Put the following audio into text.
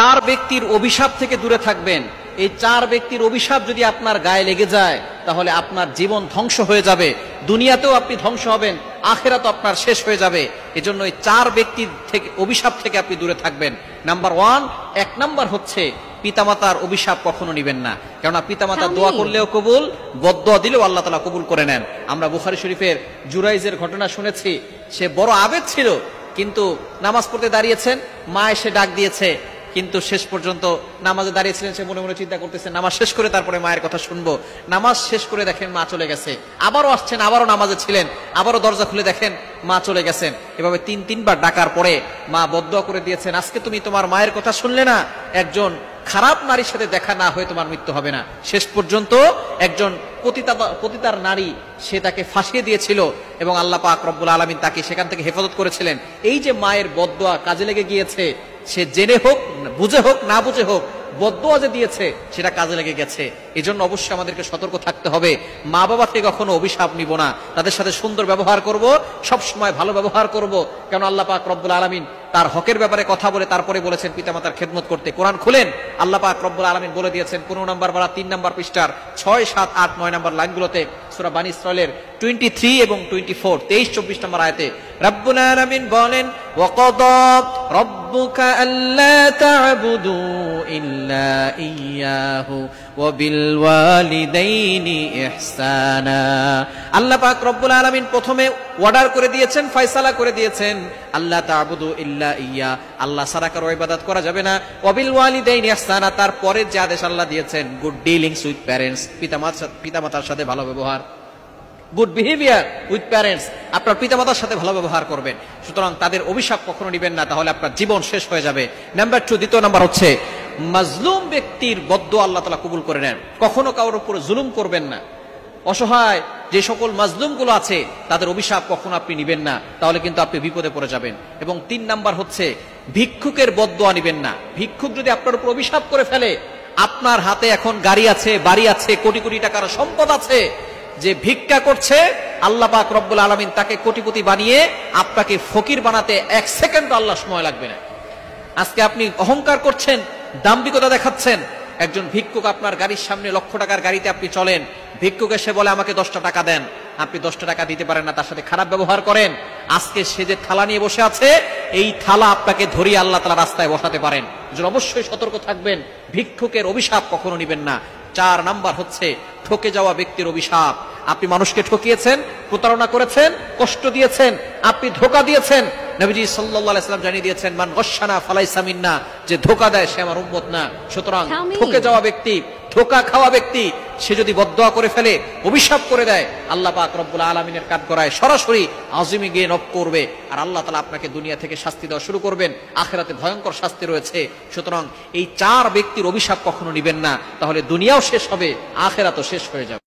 চার ব্যক্তির অভিশাপ থেকে দূরে থাকবেন। এই চার ব্যক্তির অভিশাপ যদি আপনার গায়ে লেগে যায় তাহলে আপনার জীবন ধ্বংস হয়ে যাবে, দুনিয়াতেও আপনি ধ্বংস হবেন, আখিরাতও আপনার শেষ হয়ে যাবে। এজন্য এই চার ব্যক্তির থেকে অভিশাপ থেকে আপনি দূরে থাকবেন। নাম্বার 1, 1 নাম্বার হচ্ছে পিতামাতার অভিশাপ কখনো নিবেন না, কেননা পিতামাতা দোয়া করলেও কবুল, বদদোয়া দিলেও আল্লাহ তাআলা কবুল করে নেন। আমরা বুখারী শরীফের জুরাইজের ঘটনা শুনেছি। সে বড় আবেদ ছিল, কিন্তু নামাজ পড়তে দাঁড়িয়েছেন, মা এসে ডাক দিয়েছে, কিন্তু শেষ পর্যন্ত নামাজে দাঁড়িয়েছিলেন, সে মনে মনে চিন্তা করতেছেন নামাজ শেষ করে তারপরে মায়ের কথা শুনবো। নামাজ শেষ করে দেখেন মা চলে গেছে, আবারও আসছেন, আবারও নামাজে ছিলেন, আবারও দরজা খুলে দেখেন মা চলে গেছেন। এভাবে 3-3বার ডাকার পরে মা বদদোয়া করে দিয়েছেন, আজকে তুমি তোমার মায়ের কথা শুনলে না, একজন খারাপ নারীর সাথে দেখা না হয়ে তোমার মৃত্যু হবে না। শেষ পর্যন্ত একজন পতিতার নারী, সে তাকে ফাঁসিয়ে দিয়েছিল এবং আল্লাহ পাক রব্বুল আলামিন তাকে সেখান থেকে হেফাজত করেছিলেন। এই যে মায়ের বদদোয়া কাজে লেগে গিয়েছে, সে জেনে হোক, বুঝে হোক, না বুঝে হোক, বদদোয়া যে দিয়েছে সেটা কাজে লেগে গেছে। এই জন্য অবশ্যই আমাদেরকে সতর্ক থাকতে হবে। মা বাবা থেকে কখনো অভিশাপ নিব না, তাদের সাথে সুন্দর ব্যবহার করব, সব সময় ভালো ব্যবহার করব। কেন আল্লাহ পাক রব্বুল আলামিন তার হকের ব্যাপারে কথা বলে তারপরে বলেছেন পিতামাতার খেদমত করতে। কোরআন খুলেন, আল্লাহ পাক রব্বুল আলামিন বলে দিয়েছেন 15 নম্বর পারা 3 নম্বর পৃষ্ঠার 6, 7, 8, 9 নম্বর লাইনগুলোতে, সূরা বানী ইসরাঈলের 23 এবং 24, 23-24 নম্বর আয়াতে রব্বুল আলামিন বলেন, ওয়াকাদা রাব্বুকা আল্লা তা'বুদু ইল্লা ইয়্যাহু ওয়া বিল ওয়ালিদাইনি ইহসানা। আল্লাহ পাক রব্বুল আলামিন প্রথমে অর্ডার করে দিয়েছেন, ফয়সালা করে দিয়েছেন, আল্লাহ তা'বুদু ইল্লা ইয়্যা, আল্লাহ ছাড়া কারো ইবাদত করা যাবে না, ওয়া বিল ওয়ালিদাইনি ইহসানা, তারপরে যে আদেশ আল্লাহ দিয়েছেন গুড ডিলিংস উইথ প্যারেন্টস, পিতামাতার সাথে ভালো ব্যবহার, গুড বিহেভিয়ার উইথ প্যারেন্টস, আপনার পিতামাতার সাথে ভালো ব্যবহার করবেন। সুতরাং তাদের অভিশাপ কখনো নিবেন না, তাহলে আপনার জীবন শেষ হয়ে যাবে। নাম্বার 2, দ্বিতীয় নাম্বার হচ্ছে মাজলুম ব্যক্তির বদদোয়া আল্লাহ তাআলা কবুল করে নেন। কখনো কারোর উপর জুলুম করবেন না। অসহায় যে সকল মাজলুম গুলো আছে তাদের অভিশাপ কখনো আপনি নিবেন না, তাহলে কিন্তু আপনি বিপদে পড়ে যাবেন। এবং 3 নাম্বার হচ্ছে ভিক্ষুকের বদদোয়া নিবেন না। ভিক্ষুক যদি আপনার উপর অভিশাপ করে ফেলে, আপনার হাতে এখন গাড়ি আছে, বাড়ি আছে, কোটি কোটি টাকার সম্পদ আছে, যে ভিক্ষা করছে আল্লাহ পাক রব্বুল আলামিন তাকে কোটিপতি বানিয়ে আপনাকে ফকির বানাতে 1 সেকেন্ড আল্লাহ সময় লাগবে না। আজকে আপনি অহংকার করছেন, দাম্ভিকতা দেখাচ্ছেন, একজন ভিক্ষুক আপনার গাড়ির সামনে, লক্ষ টাকার গাড়িতে আপনি চলেন, ভিক্ষুক এসে বলে আমাকে 10টা টাকা দেন, আপনি 10টা টাকা দিতে পারেন না, তার সাথে খারাপ ব্যবহার করেন। আজকে সে যে থালা নিয়ে বসে আছে, এই থালা আপনাকে ধরিয়ে আল্লাহ তাআলা রাস্তায় বসাতে পারেন। এজন্য অবশ্যই সতর্ক থাকবেন, ভিক্ষুকের অভিশাপ কখনো নিবেন না। 4 নাম্বার হচ্ছে ঠকে যাওয়া ব্যক্তির অভিশাপ। আপনি মানুষকে ঠকিয়েছেন, প্রতারণা করেছেন, কষ্ট দিয়েছেন, আপনি ধোঁকা দিয়েছেন। নবীজি সাল্লাল্লাহু আলাইহি ওয়াসাল্লাম জানিয়ে দিয়েছেন, মান গশশানা ফালাইসা মিন্না, যে ধোঁকা দেয় সে আমার উম্মত না। সুতরাং ঠকে যাওয়া ব্যক্তি, ধোঁকা খাওয়া ব্যক্তি, সে যদি বদদোয়া করে ফেলে, অভিশাপ করে দেয়, আল্লাহ পাক রব্বুল আলামিনের কাঠগড়ায় সরাসরি আযিমে গিয়ে নক করবে, আর আল্লাহ তাআলা আপনাকে দুনিয়া থেকে শাস্তি দেওয়া শুরু করবেন, আখিরাতে ভয়ঙ্কর শাস্তি রয়েছে। সুতরাং এই 4 ব্যক্তির অভিশাপ কখনো নিবেন না, তাহলে দুনিয়াও শেষ হবে, আখিরাতও শেষ হয়ে যাবে।